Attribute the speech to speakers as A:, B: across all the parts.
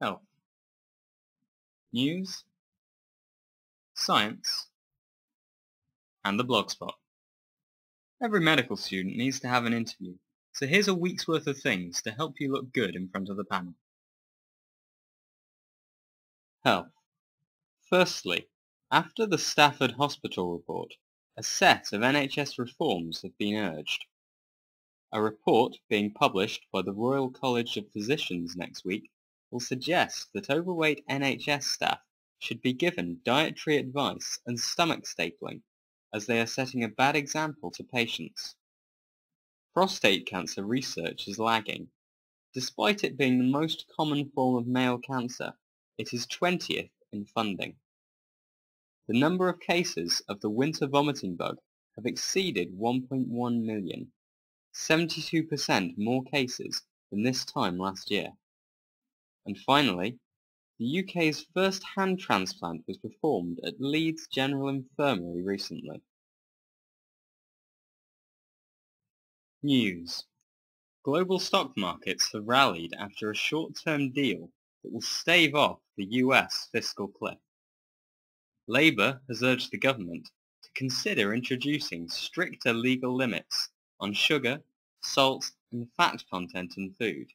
A: Health, news, science, and the blogspot. Every medical student needs to have an interview, so here's a week's worth of things to help you look good in front of the panel. Health. Firstly, after the Stafford Hospital report, a set of NHS reforms have been urged. A report being published by the Royal College of Physicians next week will suggest that overweight NHS staff should be given dietary advice and stomach stapling, as they are setting a bad example to patients. Prostate cancer research is lagging. Despite it being the most common form of male cancer, it is 20th in funding. The number of cases of the winter vomiting bug have exceeded 1.1 million, 72% more cases than this time last year. And finally, the UK's first hand transplant was performed at Leeds General Infirmary recently. News. Global stock markets have rallied after a short-term deal that will stave off the US fiscal cliff. Labour has urged the government to consider introducing stricter legal limits on sugar, salt and fat content in food.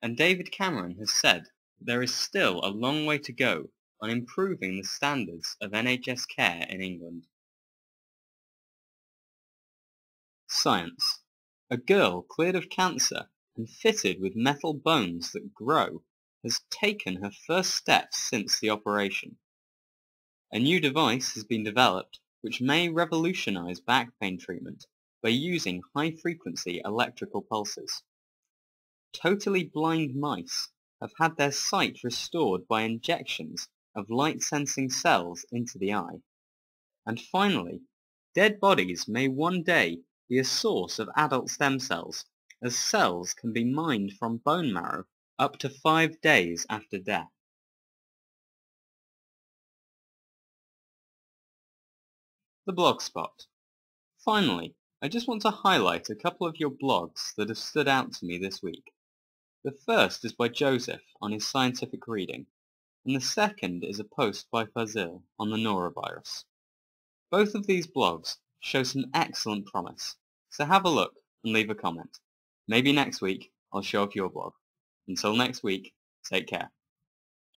A: And David Cameron has said that there is still a long way to go on improving the standards of NHS care in England. Science. A girl cleared of cancer and fitted with metal bones that grow has taken her first steps since the operation. A new device has been developed which may revolutionize back pain treatment by using high-frequency electrical pulses. Totally blind mice have had their sight restored by injections of light-sensing cells into the eye. And finally, dead bodies may one day be a source of adult stem cells, as cells can be mined from bone marrow up to 5 days after death. The Blogspot. Finally, I just want to highlight a couple of your blogs that have stood out to me this week. The first is by Joseph on his scientific reading, and the second is a post by Fazil on the norovirus. Both of these blogs show some excellent promise, so have a look and leave a comment. Maybe next week I'll show off your blog. Until next week, take care.